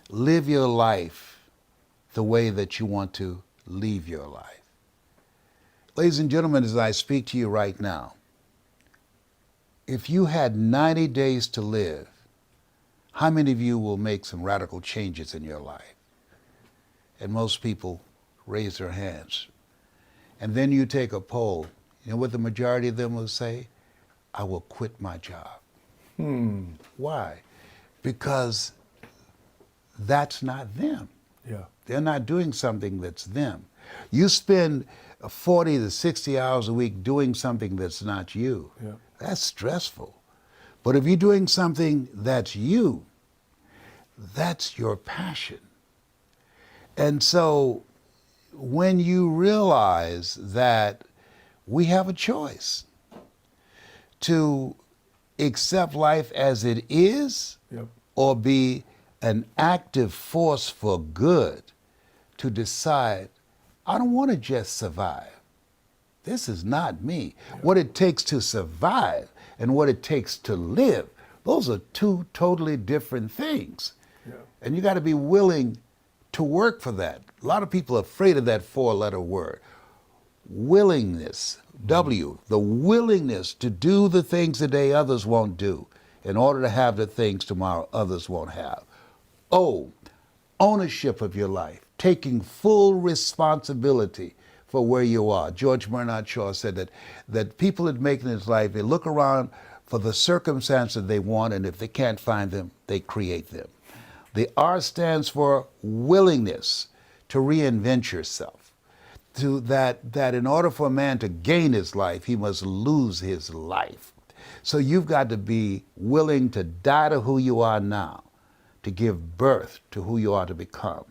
live your life the way that you want to leave your life. Ladies and gentlemen, as I speak to you right now, if you had 90 days to live, how many of you will make some radical changes in your life? And most people raise their hands. And then you take a poll. You know what the majority of them will say? I will quit my job. Why? Because that's not them. Yeah. They're not doing something that's them. You spend 40 to 60 hours a week doing something that's not you. Yeah. That's stressful. But if you're doing something that's you, that's your passion. And so when you realize that we have a choice to accept life as it is, Yep. or be an active force for good, to decide, I don't want to just survive. This is not me. Yep. What it takes to survive and what it takes to live, those are two totally different things. Yep. And you got to be willing to work for that. A lot of people are afraid of that four-letter word. Willingness, W, the willingness to do the things today others won't do in order to have the things tomorrow others won't have. O, ownership of your life, taking full responsibility for where you are. George Bernard Shaw said that people that make it in his life, they look around for the circumstances they want, and if they can't find them, they create them. The R stands for willingness to reinvent yourself. To that in order for a man to gain his life, he must lose his life. So you've got to be willing to die to who you are now, to give birth to who you are to become.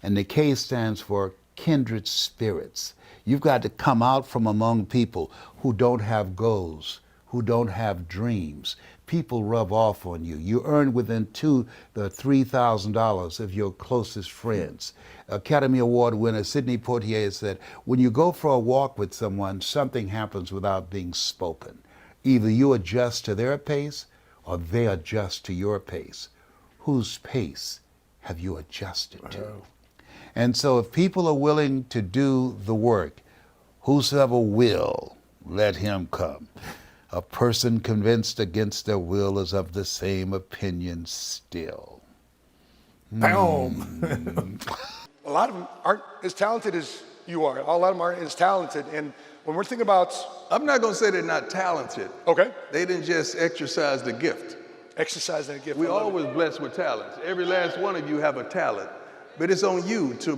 And the K stands for kindred spirits. You've got to come out from among people who don't have goals, who don't have dreams. People rub off on you. You earn within $2,000 to $3,000 of your closest friends. Academy Award winner Sidney Poitier said, when you go for a walk with someone, something happens without being spoken. Either you adjust to their pace or they adjust to your pace. Whose pace have you adjusted to? Wow. And so if people are willing to do the work, whosoever will, let him come. A person convinced against their will is of the same opinion still. Boom. A lot of them aren't as talented as you are. A lot of them aren't as talented. And when we're thinking about, I'm not going to say they're not talented. okay, They didn't just exercise the gift. exercise that gift. We're I love it. always blessed with talents. Every last one of you have a talent, but it's on you to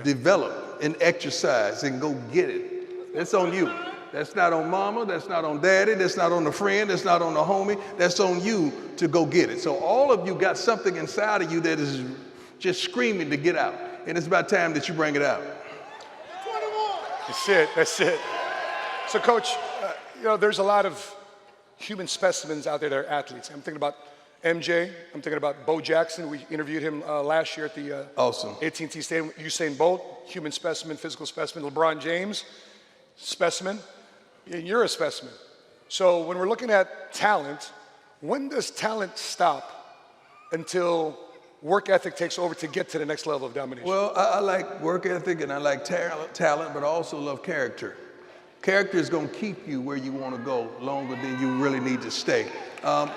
develop and exercise and go get it. That's on you. That's not on mama, that's not on daddy, that's not on the friend, that's not on the homie, that's on you to go get it. So all of you got something inside of you that is just screaming to get out. And it's about time that you bring it out. That's it, that's it. So Coach, there's a lot of human specimens out there that are athletes. I'm thinking about MJ, I'm thinking about Bo Jackson. We interviewed him last year at the Awesome. AT&T Stadium. Usain Bolt, human specimen, physical specimen. LeBron James, specimen. You're a specimen. So when we're looking at talent, when does talent stop until work ethic takes over to get to the next level of domination? Well, I like work ethic and I like talent, but I also love character. Character is going to keep you where you want to go longer than you really need to stay.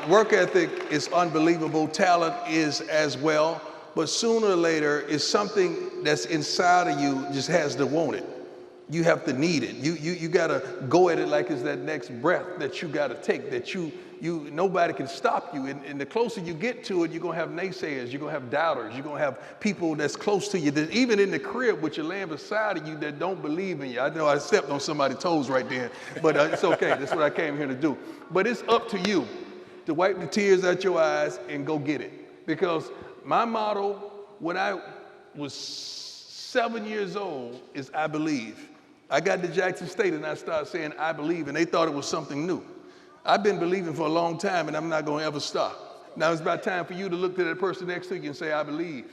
Work ethic is unbelievable. Talent is as well. But sooner or later, it's something that's inside of you just has to want it. You have to need it. You got to go at it like it's that next breath that you got to take, that nobody can stop you. And the closer you get to it, you're going to have naysayers, you're going to have doubters, you're going to have people that's close to you, that even in the crib with your laying beside of you that don't believe in you. I know I stepped on somebody's toes right there, but it's okay. That's what I came here to do. But it's up to you to wipe the tears out your eyes and go get it. Because my motto when I was 7 years old is I believe. I got to Jackson State and I started saying I believe, and they thought it was something new. I've been believing for a long time and I'm not going to ever stop. Now it's about time for you to look to that person next to you and say, I believe.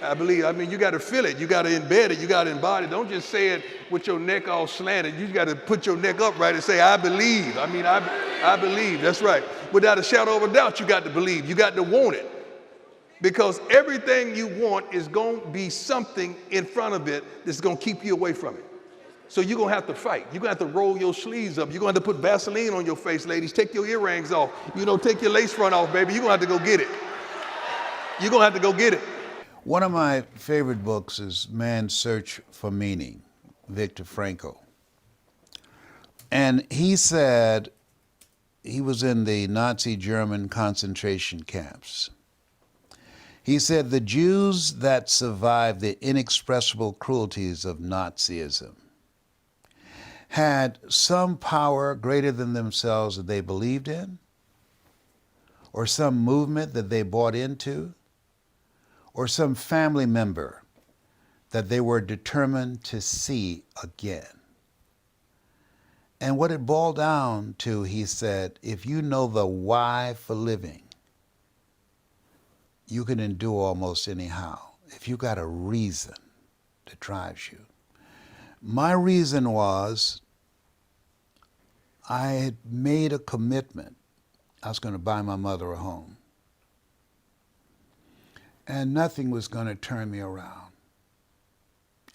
I believe. I mean, you got to feel it. You got to embed it. You got to embody it. Don't just say it with your neck all slanted. You got to put your neck upright and say, I believe. I mean, I believe. That's right. Without a shadow of a doubt, you got to believe. You got to want it. Because everything you want is going to be something in front of it that's going to keep you away from it. So you're going to have to fight. You're going to have to roll your sleeves up. You're going to have to put Vaseline on your face, ladies. Take your earrings off. Take your lace front off, baby. You're going to have to go get it. You're going to have to go get it. One of my favorite books is Man's Search for Meaning, Viktor Frankl. And he said he was in the Nazi German concentration camps. He said the Jews that survived the inexpressible cruelties of Nazism had some power greater than themselves that they believed in, or some movement that they bought into, or some family member that they were determined to see again. And what it boiled down to, he said, if you know the why for living, you can endure almost anyhow. If you got a reason that drives you. My reason was I had made a commitment. I was going to buy my mother a home. And nothing was going to turn me around.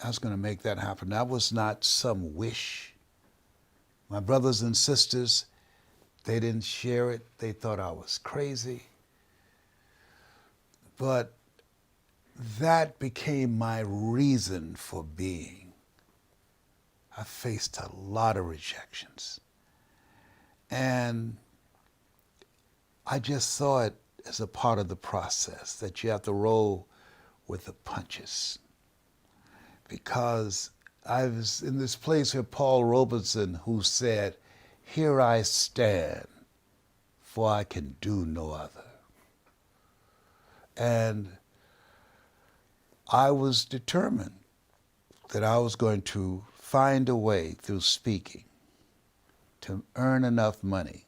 I was going to make that happen. That was not some wish. My brothers and sisters, they didn't share it. They thought I was crazy. But that became my reason for being. I faced a lot of rejections. And I just saw it as a part of the process, that you have to roll with the punches. Because I was in this place where Paul Robeson, who said, "Here I stand, for I can do no other." And I was determined that I was going to find a way through speaking to earn enough money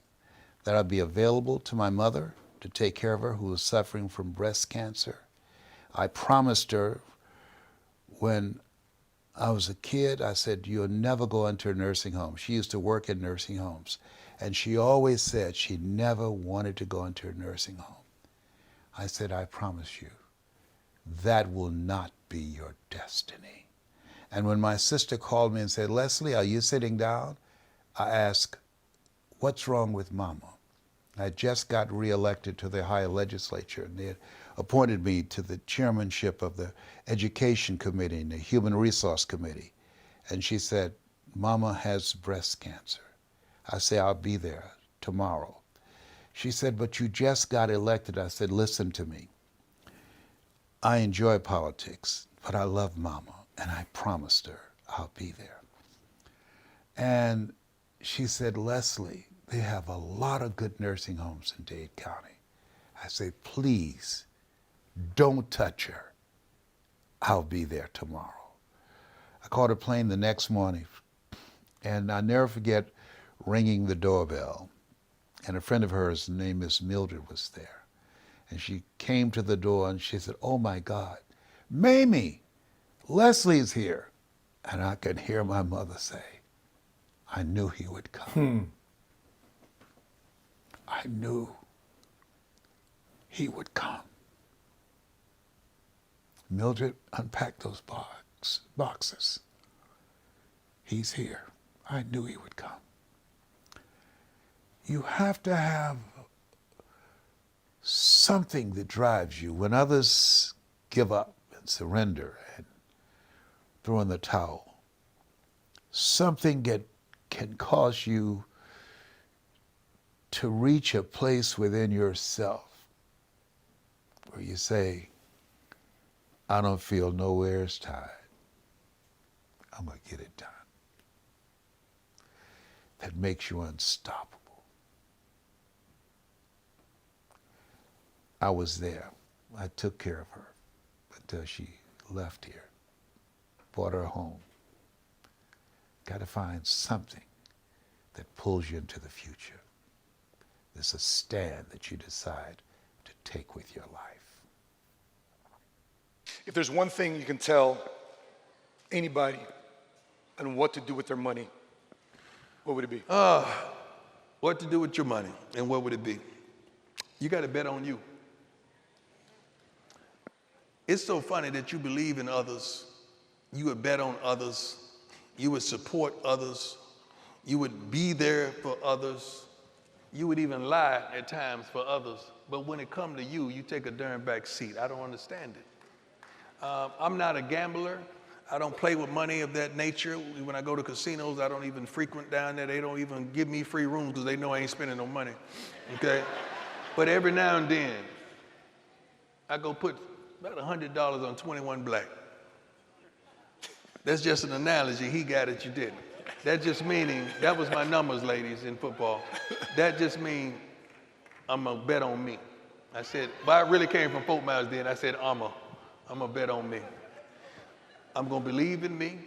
that I'd be available to my mother to take care of her, who was suffering from breast cancer. I promised her when I was a kid, I said, "You'll never go into a nursing home." She used to work in nursing homes, and she always said she never wanted to go into a nursing home. I said, "I promise you, that will not be your destiny." And when my sister called me and said, "Leslie, are you sitting down?" I asked, "What's wrong with Mama?" I just got reelected to the Ohio legislature, and they had appointed me to the chairmanship of the Education Committee and the Human Resource Committee. And she said, "Mama has breast cancer." I said, "I'll be there tomorrow." She said, "But you just got elected." I said, "Listen to me. I enjoy politics, but I love Mama, and I promised her I'll be there." And she said, "Leslie, they have a lot of good nursing homes in Dade County." I said, "Please, don't touch her. I'll be there tomorrow." I caught a plane the next morning, and I'll never forget ringing the doorbell. And a friend of hers, named Miss Mildred, was there. And she came to the door and she said, "Oh my God, Mamie, Leslie's here." And I could hear my mother say, "I knew he would come. I knew he would come." Mildred, unpack those boxes. He's here. I knew he would come. You have to have something that drives you when others give up and surrender and throw in the towel. Something that can cause you to reach a place within yourself where you say, "I don't feel nowhere as tired. I'm going to get it done." That makes you unstoppable. I was there. I took care of her until she left here. Brought her home. Got to find something that pulls you into the future. There's a stand that you decide to take with your life. If there's one thing you can tell anybody on what to do with their money, what would it be? What to do with your money, and what would it be? You got to bet on you. It's so funny that you believe in others, you would bet on others, you would support others, you would be there for others, you would even lie at times for others. But when it comes to you, you take a darn back seat. I don't understand it. I'm not a gambler. I don't play with money of that nature. When I go to casinos, I don't even frequent down there. They don't even give me free rooms because they know I ain't spending no money, okay? But every now and then, I go put about $100 on 21 black. That's just an analogy. He got it, you didn't. That just meaning, that was my numbers, ladies, in football. That just means I'm gonna bet on me. I said, but I really came from Fort Myers then. I said, I'm gonna bet on me. I'm gonna believe in me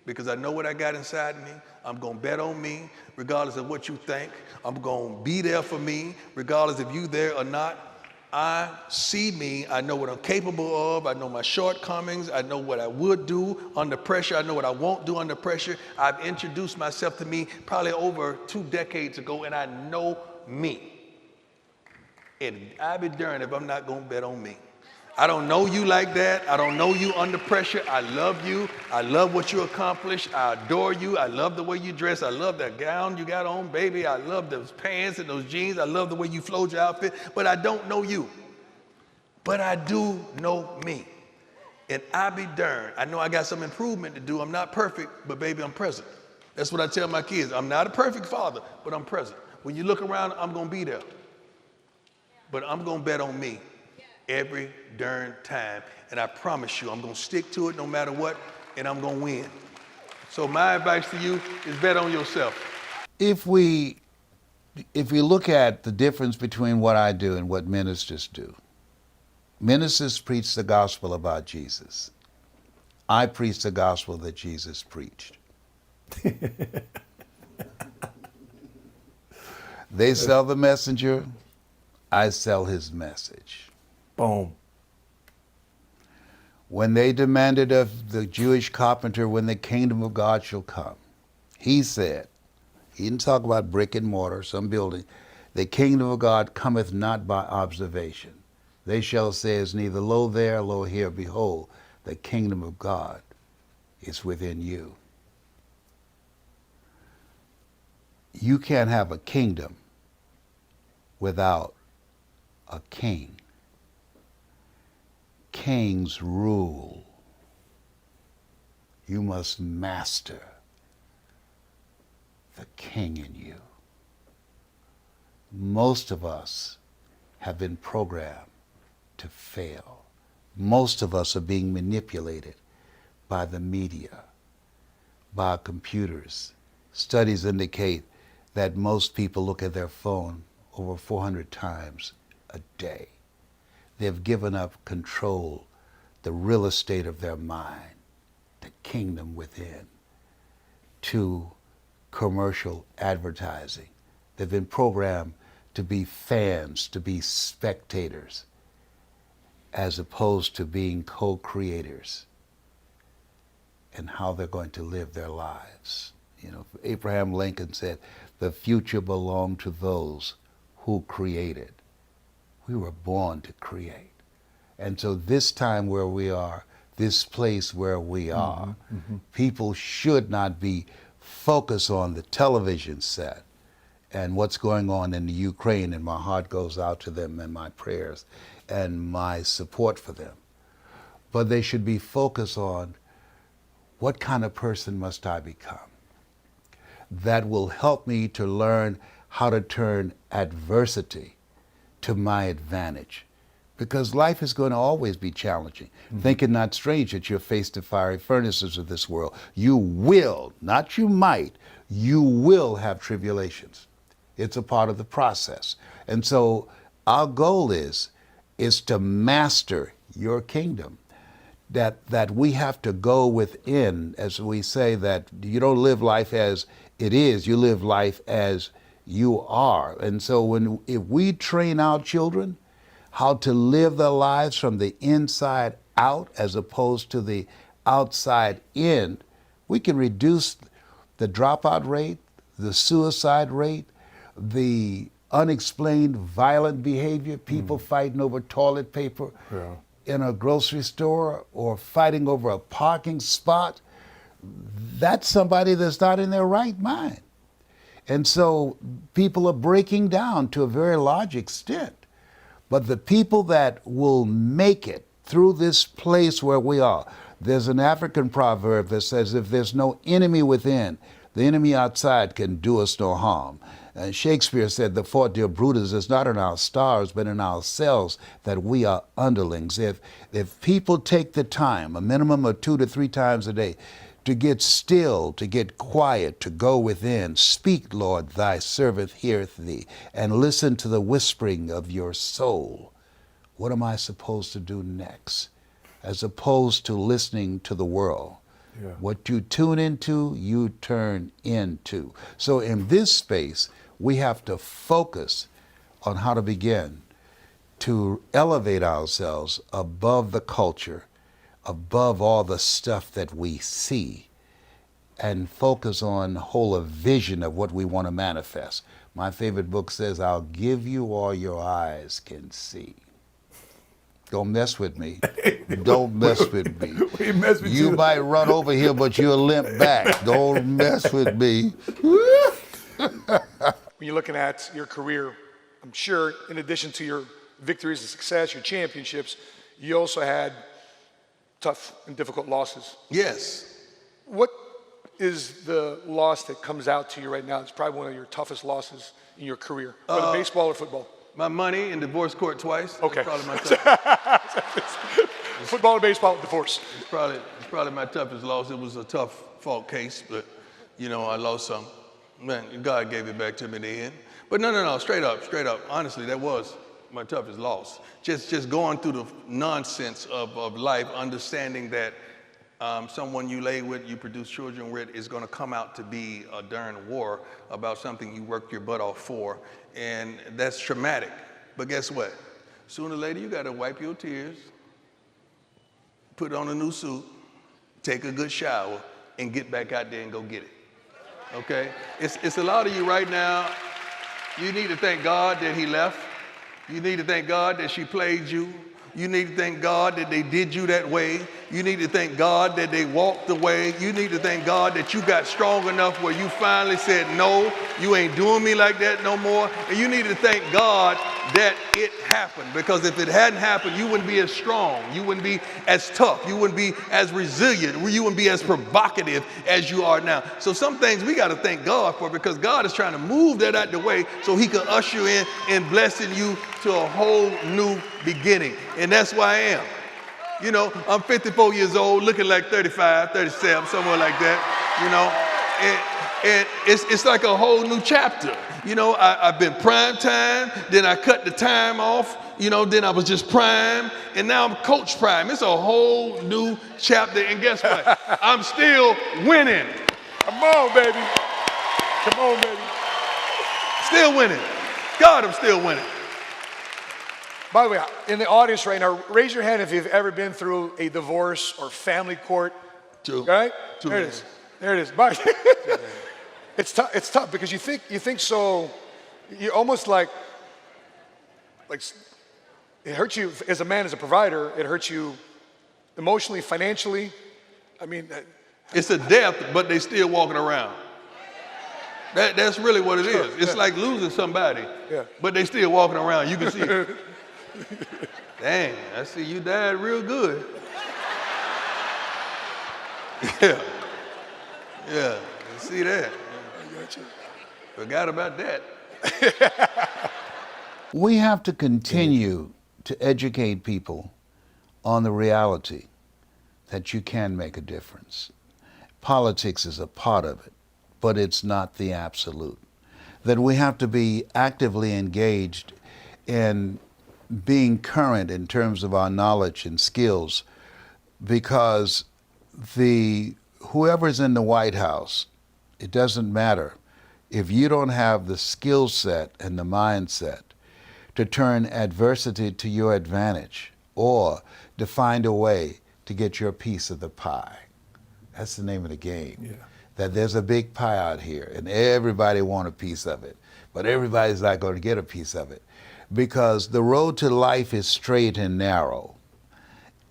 because I know what I got inside me. I'm gonna bet on me regardless of what you think. I'm gonna be there for me regardless if you there or not. I see me, I know what I'm capable of, I know my shortcomings, I know what I would do under pressure, I know what I won't do under pressure. I've introduced myself to me probably over 2 decades ago, and I know me. And I'd be darned if I'm not gonna bet on me. I don't know you like that. I don't know you under pressure. I love you. I love what you accomplished. I adore you. I love the way you dress. I love that gown you got on, baby. I love those pants and those jeans. I love the way you flowed your outfit. But I don't know you. But I do know me. And I be darned. I know I got some improvement to do. I'm not perfect, but baby, I'm present. That's what I tell my kids. I'm not a perfect father, but I'm present. When you look around, I'm going to be there. But I'm going to bet on me every darn time. And I promise you, I'm gonna stick to it no matter what, and I'm gonna win. So my advice to you is bet on yourself. If we look at the difference between what I do and what ministers do, ministers preach the gospel about Jesus. I preach the gospel that Jesus preached. They sell the messenger, I sell his message. Boom. When they demanded of the Jewish carpenter when the kingdom of God shall come, he said, he didn't talk about brick and mortar, some building, the kingdom of God cometh not by observation. They shall say is neither lo there, lo here, behold, the kingdom of God is within you. You can't have a kingdom without a king. Kings rule. You must master the king in you. Most of us have been programmed to fail. Most of us are being manipulated by the media, by our computers. Studies indicate that most people look at their phone over 400 times a day. They've given up control, the real estate of their mind, the kingdom within, to commercial advertising. They've been programmed to be fans, to be spectators, as opposed to being co-creators in how they're going to live their lives. You know, Abraham Lincoln said, the future belonged to those who created. We were born to create. And so this time where we are, this place where we are, people should not be focused on the television set and what's going on in the Ukraine, and my heart goes out to them and my prayers and my support for them. But they should be focused on what kind of person must I become that will help me to learn how to turn adversity to my advantage. Because life is going to always be challenging. Think it not strange that you're faced the fiery furnaces of this world. You will, not you might, you will have tribulations. It's a part of the process. And so our goal is to master your kingdom. That we have to go within, as we say, that you don't live life as it is, you live life as you are. And so if we train our children how to live their lives from the inside out as opposed to the outside in, we can reduce the dropout rate, the suicide rate, the unexplained violent behavior, people fighting over toilet paper. Yeah. in a grocery store or fighting over a parking spot, that's somebody that's not in their right mind. And so people are breaking down to a very large extent. But the people that will make it through this place where we are, there's an African proverb that says, if there's no enemy within, the enemy outside can do us no harm. Shakespeare said, the fault, dear Brutus, is not in our stars, but in ourselves, that we are underlings. If people take the time, a minimum of 2 to 3 times a day, to get still, to get quiet, to go within. Speak, Lord, thy servant heareth thee, and listen to the whispering of your soul. What am I supposed to do next? As opposed to listening to the world. Yeah. What you tune into, you turn into. So in this space, we have to focus on how to begin to elevate ourselves above the culture, above all the stuff that we see, and focus on whole a vision of what we want to manifest. My favorite book says, I'll give you all your eyes can see. Don't mess with me. Don't mess with me. Mess with you might run over here, but you'll limp back. Don't mess with me. When you're looking at your career, I'm sure in addition to your victories and success, your championships, you also had tough and difficult losses. Yes. What is the loss that comes out to you right now? It's probably one of your toughest losses in your career, whether baseball or football. My money in divorce court twice. Okay. That's probably my Football and baseball, divorce. It's probably my toughest loss. It was a tough fault case, but I lost some. Man, God gave it back to me in the end. But no, straight up. Honestly, that was my toughest loss. Just going through the nonsense of life, understanding that someone you lay with, you produce children with, is going to come out to be a darn war about something you worked your butt off for, and that's traumatic. But guess what? Sooner or later, you got to wipe your tears, put on a new suit, take a good shower, and get back out there and go get it. Okay? It's a lot of you right now. You need to thank God that he left. You need to thank God that she played you. You need to thank God that they did you that way. You need to thank God that they walked away. You need to thank God that you got strong enough where you finally said, no, you ain't doing me like that no more. And you need to thank God that it happened, because if it hadn't happened, you wouldn't be as strong. You wouldn't be as tough. You wouldn't be as resilient. You wouldn't be as provocative as you are now. So some things we got to thank God for, because God is trying to move that out the way so he can usher in and blessing you to a whole new beginning. And that's why I am. I'm 54 years old, looking like 35, 37, somewhere like that, and it's like a whole new chapter. I've been prime time, then I cut the time off, then I was just prime, and now I'm coach prime. It's a whole new chapter, and guess what? I'm still winning. Come on, baby. Come on, baby. Still winning. God, I'm still winning. By the way, in the audience right now, raise your hand if you've ever been through a divorce or family court. Two. Right? Two. There it is. There it is. It's tough. It's tough because you think so. You're almost like it hurts you as a man, as a provider. It hurts you emotionally, financially. I mean, it's a death, but they still walking around. That's really what it is. It's like losing somebody, but they still walking around. You can see it. Dang, I see you died real good. Yeah, you see that. Forgot about that. We have to continue to educate people on the reality that you can make a difference. Politics is a part of it, but it's not the absolute. That we have to be actively engaged in being current in terms of our knowledge and skills, because whoever's in the White House, it doesn't matter if you don't have the skill set and the mindset to turn adversity to your advantage, or to find a way to get your piece of the pie. That's the name of the game. Yeah. That there's a big pie out here and everybody wants a piece of it, but everybody's not going to get a piece of it, because the road to life is straight and narrow.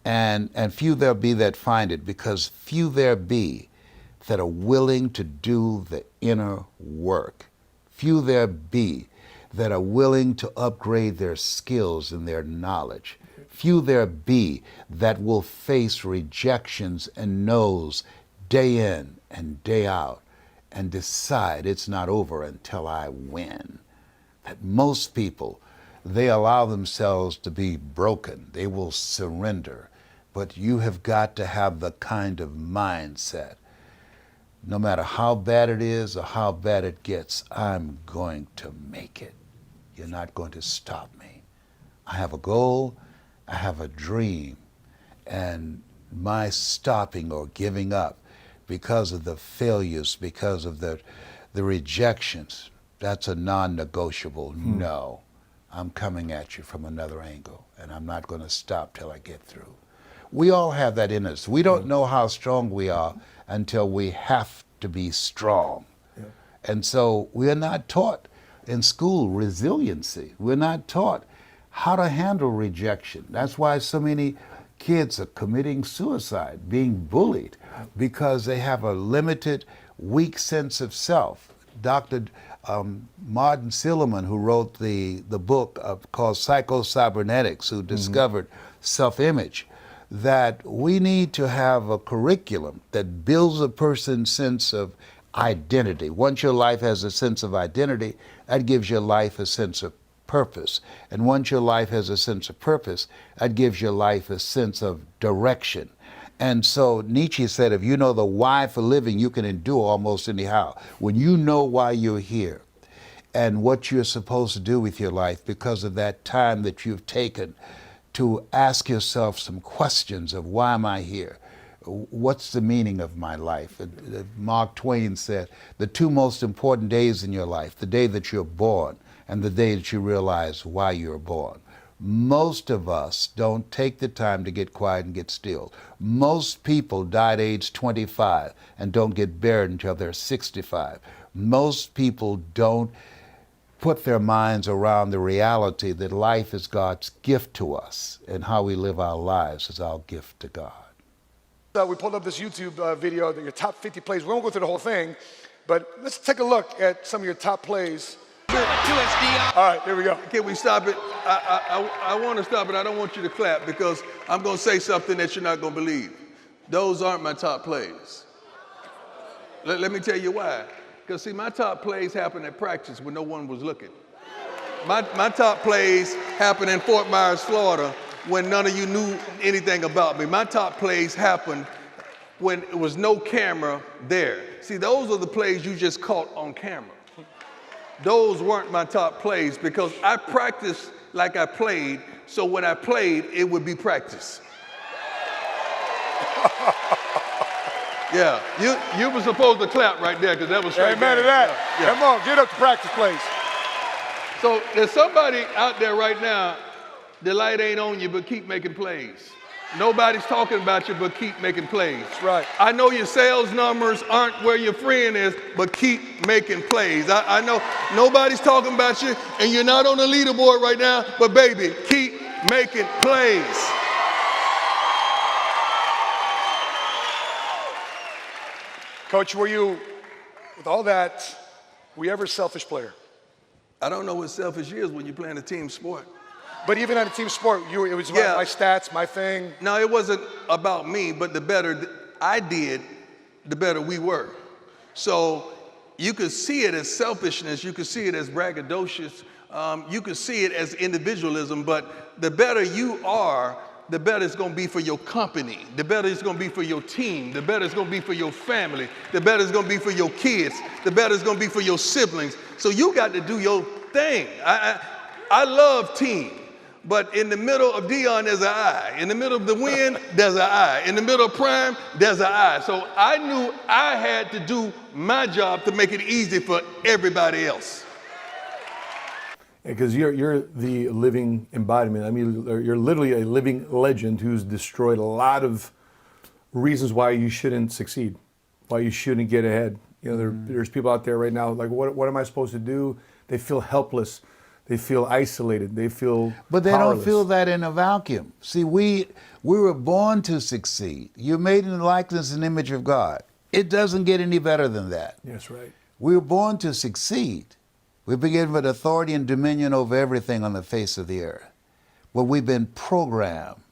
And few there be that find it, because few there be that are willing to do the inner work. Few there be that are willing to upgrade their skills and their knowledge. Few there be that will face rejections and no's day in and day out and decide it's not over until I win. That most people, they allow themselves to be broken. They will surrender. But you have got to have the kind of mindset, no matter how bad it is or how bad it gets, I'm going to make it. You're not going to stop me. I have a goal, I have a dream, and my stopping or giving up because of the failures, because of the rejections, that's a non-negotiable no. I'm coming at you from another angle, and I'm not going to stop till I get through. We all have that in us. We don't know how strong we are until we have to be strong. Yeah. And so we are not taught in school resiliency. We're not taught how to handle rejection. That's why so many kids are committing suicide, being bullied, because they have a limited, weak sense of self. Dr. Martin Seligman, who wrote the book called Psycho-Cybernetics, who discovered self-image, that we need to have a curriculum that builds a person's sense of identity. Once your life has a sense of identity, that gives your life a sense of purpose. And once your life has a sense of purpose, that gives your life a sense of direction. And so Nietzsche said, if you know the why for living, you can endure almost anyhow. When you know why you're here and what you're supposed to do with your life because of that time that you've taken to ask yourself some questions of why am I here? What's the meaning of my life? Mark Twain said, the two most important days in your life, the day that you're born and the day that you realize why you're born. Most of us don't take the time to get quiet and get still. Most people die at age 25 and don't get buried until they're 65. Most people don't put their minds around the reality that life is God's gift to us, and how we live our lives is our gift to God. We pulled up this YouTube video, your top 50 plays. We won't go through the whole thing, but let's take a look at some of your top plays. All right, here we go. Can we stop it? I want to stop it. I don't want you to clap because I'm going to say something that you're not going to believe. Those aren't my top plays. Let me tell you why. Because see, my top plays happened at practice when no one was looking. My top plays happened in Fort Myers, Florida, when none of you knew anything about me. My top plays happened when there was no camera there. See, those are the plays you just caught on camera. Those weren't my top plays because I practiced like I played, so when I played, it would be practice. Yeah, you were supposed to clap right there because that was straight. Amen to that. Yeah. Come on, get up to practice plays. So there's somebody out there right now, the light ain't on you, but keep making plays. Nobody's talking about you, but keep making plays. That's right. I know your sales numbers aren't where your friend is, but keep making plays. I know nobody's talking about you, and you're not on the leaderboard right now, but baby, keep making plays. Coach, were you, with all that, were you ever a selfish player? I don't know what selfish is when you're playing a team sport. But even on a team sport, it was Yeah. my stats, my thing. No, it wasn't about me, but the better I did, the better we were. So you could see it as selfishness, you could see it as braggadocious, you could see it as individualism, but the better you are, the better it's gonna be for your company, the better it's gonna be for your team, the better it's gonna be for your family, the better it's gonna be for your kids, the better it's gonna be for your siblings. So you got to do your thing. I love team. But in the middle of Deion, there's an I. In the middle of the win, there's an I. In the middle of prime, there's an I. So I knew I had to do my job to make it easy for everybody else. Because you're the living embodiment. I mean, you're literally a living legend who's destroyed a lot of reasons why you shouldn't succeed, why you shouldn't get ahead. You know, there's people out there right now like, what am I supposed to do? They feel helpless. They feel isolated. They feel But they powerless. don't feel that in a vacuum. See, we were born to succeed. You're made in the likeness and image of God. It doesn't get any better than that. Yes, right. We were born to succeed. We've been given authority and dominion over everything on the face of the earth. But we've been programmed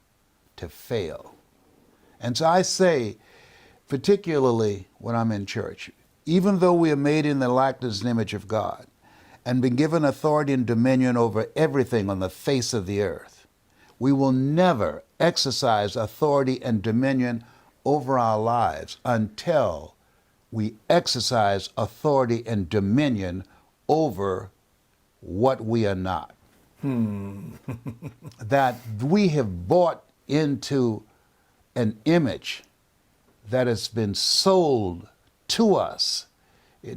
to fail. And so I say, particularly when I'm in church, even though we are made in the likeness and image of God and been given authority and dominion over everything on the face of the earth, we will never exercise authority and dominion over our lives until we exercise authority and dominion over what we are not. That we have bought into an image that has been sold to us.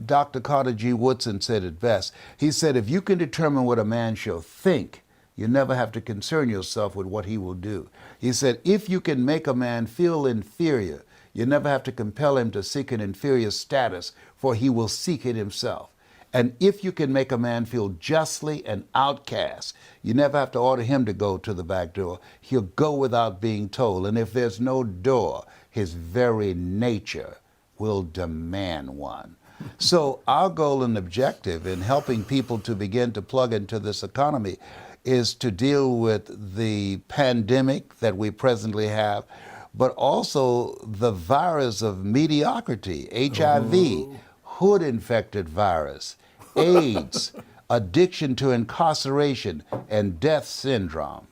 Dr. Carter G. Woodson said it best. He said, if you can determine what a man shall think, you never have to concern yourself with what he will do. He said, if you can make a man feel inferior, you never have to compel him to seek an inferior status, for he will seek it himself. And if you can make a man feel justly an outcast, you never have to order him to go to the back door. He'll go without being told. And if there's no door, his very nature will demand one. So our goal and objective in helping people to begin to plug into this economy is to deal with the pandemic that we presently have, but also the virus of mediocrity, HIV, hood-infected virus, AIDS, addiction to incarceration, and death syndrome.